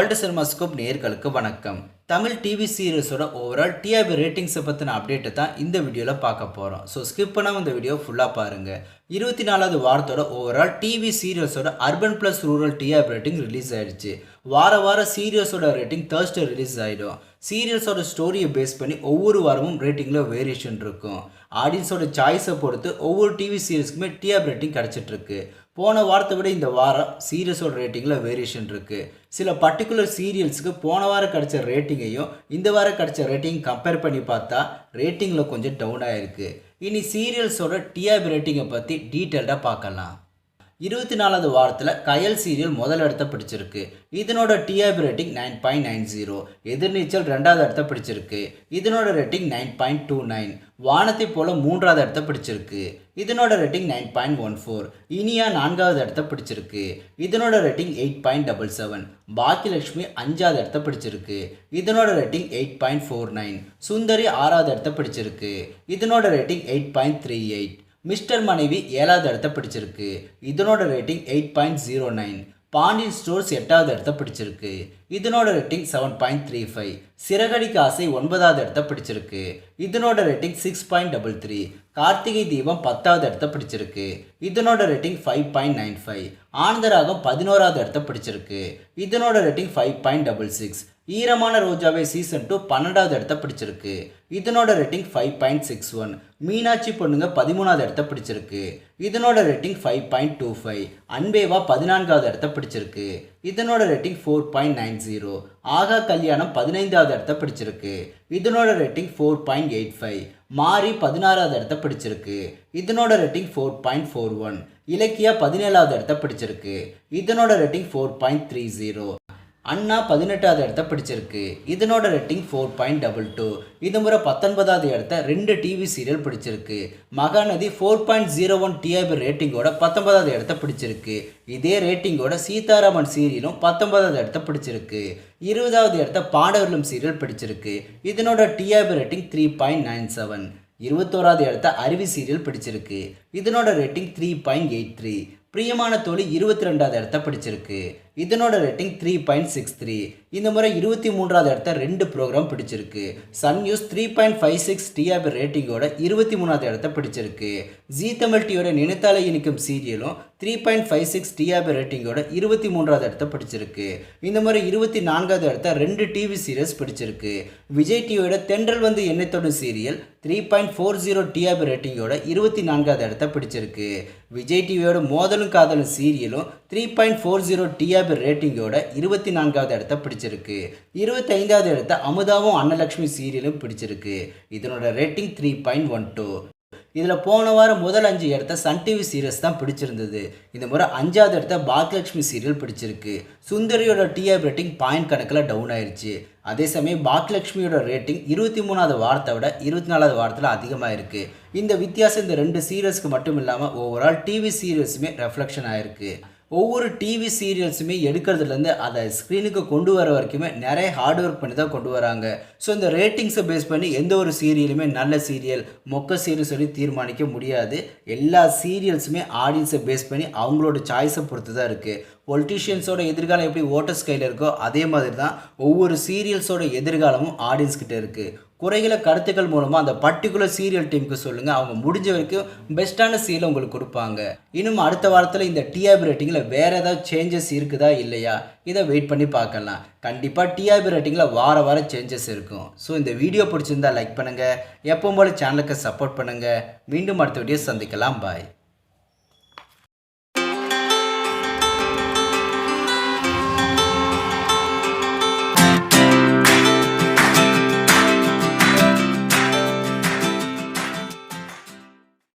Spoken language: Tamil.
வேர்ல்டு சினிமாஸ்கோப் நேயர்களுக்கு வணக்கம். தமிழ் டிவி சீரிஸோட ஓவரால் டிஆர்பி ரேட்டிங்ஸை பற்றின அப்டேட்டை தான் இந்த வீடியோவில் பார்க்க போகிறோம். ஸோ ஸ்கிப் பண்ணாமல் இந்த வீடியோ ஃபுல்லாக பாருங்கள். 24வது வாரத்தோட ஓவரால் டிவி சீரியல்ஸோட urban plus rural TRP rating release ஆகிடுச்சு. வாரம் சீரியல்ஸோட ரேட்டிங் Thursday ரிலீஸ் ஆகிடும். சீரியல்ஸோட ஸ்டோரியை பேஸ் பண்ணி ஒவ்வொரு வாரமும் ரேட்டிங்கில் வேரியேஷன் இருக்கும். ஆடியன்ஸோட சாய்ஸை பொறுத்து ஒவ்வொரு டிவி சீரியல்ஸுக்குமே டிஆர்பி ரேட்டிங் கிடச்சிட்ருக்கு. போன வாரத்தை விட இந்த வாரம் சீரியஸோட ரேட்டிங்கில் வேரியேஷன் இருக்குது. சில பர்டிகுலர் சீரியல்ஸுக்கு போன வாரம் கிடச்ச ரேட்டிங்கையும் இந்த வாரம் கிடச்ச ரேட்டிங் கம்பேர் பண்ணி பார்த்தா ரேட்டிங்கில் கொஞ்சம் டவுன் ஆகிருக்கு. இனி சீரியல்ஸோட டிஆர்பி ரேட்டிங்கை பற்றி டீட்டெயில்டாக பார்க்கலாம். 24வது வாரத்தில் கயல் சீரியல் முதல் இடத்த பிடிச்சிருக்கு. இதனோட டிஆர்பி ரேட்டிங் 9.90. எதிர்நீச்சல் 2வது இடத்த பிடிச்சிருக்கு. இதனோட ரேட்டிங் 9.29. வானத்தை போல 3வது இடத்த பிடிச்சிருக்கு. இதனோட ரேட்டிங் 9.14. இனியா 4வது இடத்த பிடிச்சிருக்கு. இதனோட ரேட்டிங் 8.77. பாக்கியலட்சுமி 5வது இடத்த பிடிச்சிருக்கு. இதனோட ரேட்டிங் 8.49. சுந்தரி 6வது இடத்த பிடிச்சிருக்கு. இதனோட ரேட்டிங் 8.38. மிஸ்டர் மனைவி 7வது இடத்த பிடிச்சிருக்கு. இதனோட ரேட்டிங் 8.09. பாண்டியன் ஸ்டோர்ஸ் 8வது இடத்த பிடிச்சிருக்கு. இதனோட ரேட்டிங் 7.35. சிறகடிக்கு ஆசை 9வது இடத்த பிடிச்சிருக்கு. இதனோட ரேட்டிங் 6.33. கார்த்திகை தீபம் 10வது இடத்த பிடிச்சிருக்கு. இதனோட ரேட்டிங் 5.95. ஆனந்தராகம் 11வது இடத்த பிடிச்சிருக்கு. இதனோட ரேட்டிங் 5.66. ஈரமான ரோஜாவே சீசன் 2 12வது இடத்த பிடிச்சிருக்கு. இதனோட ரேட்டிங் 5.61. மீனாட்சி பொண்ணுங்க 13வது இடத்த பிடிச்சிருக்கு. இதனோட ரேட்டிங் 5.25. அன்பேவா 14வது இடத்த பிடிச்சிருக்கு. இதனோட ரேட்டிங் 4.90. ஆகா கல்யாணம் 15வது இடத்த பிடிச்சிருக்கு. இதனோட ரேட்டிங் 4.85. மாரி 16வது இடத்த பிடிச்சிருக்கு. இதனோட ரேட்டிங் 4.41. இலக்கியா 17வது இடத்த பிடிச்சிருக்கு. இதனோட ரேட்டிங் 4.30. அண்ணா 18வது இடத்த பிடிச்சிருக்கு. இதனோட ரேட்டிங் 4.22. இது முறை 19வது இடத்த 2 டிவி சீரியல் பிடிச்சிருக்கு. மகாநதி 4.01 டிஆர்பி ரேட்டிங்கோட 19வது இடத்த பிடிச்சிருக்கு. இதே ரேட்டிங்கோட சீதாராமன் சீரியலும் 19வது இடத்த பிடிச்சிருக்கு. 20வது இடத்த பாண்டவர்களும் சீரியல் பிடிச்சிருக்கு. இதனோட டிஆர்பி ரேட்டிங் 3.97. 21வது இடத்த அருவி சீரியல் பிடிச்சிருக்கு. இதனோட ரேட்டிங் 3.83. பிரியமான தோழி 22வது இடத்த பிடிச்சிருக்கு. இதனோட ரேட்டிங் 3.63. இந்த முறை 23வது இடத்த 2 ப்ரோக்ராம் பிடிச்சிருக்கு. சன் நியூஸ் 3.56 டிஆர்பி ரேட்டிங்கோட 23வது இடத்த பிடிச்சிருக்கு. ஜி தமிழ் டிவியோட நினைத்தாலே இனிக்கும் சீரியலும் 3.56 டிஆர்பி ரேட்டிங்கோட 23வது இடத்த பிடிச்சிருக்கு. இந்த முறை 24வது இடத்த 2 டிவி சீரியல்ஸ் பிடிச்சிருக்கு. விஜய் டிவியோட தென்றல் வந்து என்னை தொடும் சீரியல் 3.40 டிஆர்பி ரேட்டிங்கோட 24வது இடத்த பிடிச்சிருக்கு. விஜய் டிவியோட மோதலும் காதலும் சீரியலும் 3.40 டிஆர்பி ரேட்டிங்கோட 24வது இடத்த பிடிச்சிருக்கு. 25வது இடத்த அமுதாவும் அன்னலட்சுமி சீரியலும் பிடிச்சிருக்கு. இதனோட ரேட்டிங் 3.12. இதில் போன வாரம் முதல் 5 இடத்த சன் டிவி சீரியல்ஸ் தான் பிடிச்சிருந்தது. இந்த முறை 5வது இடத்த பாக்கியலட்சுமி சீரியல் பிடிச்சிருக்கு. சுந்தரியோட டிஆர்பி ரேட்டிங் பாயிண்ட் கணக்கில் டவுன் ஆயிடுச்சு. அதே சமயம் பாக்கியலட்சுமியோட ரேட்டிங் 23வது வாரத்தை விட 24வது வாரத்தில் அதிகமாக இருக்குது. இந்த வித்தியாசம் இந்த 2 சீரியல்ஸ்க்கு மட்டும் இல்லாமல் ஓவரால் டிவி சீரியல்ஸுமே ரெஃப்ளெக்ஷன் ஆகிருக்கு. ஒவ்வொரு டிவி சீரியல்ஸுமே எடுக்கிறதுலேருந்து அதை ஸ்க்ரீனுக்கு கொண்டு வர வரைக்குமே நிறைய ஹார்ட் ஒர்க் பண்ணி தான் கொண்டு வராங்க. ஸோ இந்த ரேட்டிங்ஸை பேஸ் பண்ணி எந்த ஒரு சீரியலுமே நல்ல சீரியல் மொக்க சீரியல் சொல்லி தீர்மானிக்க முடியாது. எல்லா சீரியல்ஸுமே ஆடியன்ஸை பேஸ் பண்ணி அவங்களோட சாய்ஸை பொறுத்து தான் இருக்குது. பொலிட்டீஷியன்ஸோட எதிர்காலம் எப்படி ஓட்டர்ஸ் கையில் இருக்கோ அதே மாதிரி தான் ஒவ்வொரு சீரியல்ஸோட எதிர்காலமும் ஆடியன்ஸ்கிட்ட இருக்குது. குறைகளை கருத்துக்கள் மூலமாக அந்த பர்டிகுலர் சீரியல் டீமுக்கு சொல்லுங்கள். அவங்க முடிஞ்ச வரைக்கும் பெஸ்ட்டான சீரியல் உங்களுக்கு கொடுப்பாங்க. இன்னும் அடுத்த வாரத்தில் இந்த டிஆர்பி ரேட்டிங்கில் வேறு ஏதாவது சேஞ்சஸ் இருக்குதா இல்லையா இதை வெயிட் பண்ணி பார்க்கலாம். கண்டிப்பாக டிஆர்பி ரேட்டிங்கில் வாரம் சேஞ்சஸ் இருக்கும். ஸோ இந்த வீடியோ பிடிச்சிருந்தா லைக் பண்ணுங்கள். எப்பவும் போல சேனலுக்கு சப்போர்ட் பண்ணுங்கள். மீண்டும் அடுத்த வீடியோ சந்திக்கலாம். பாய்.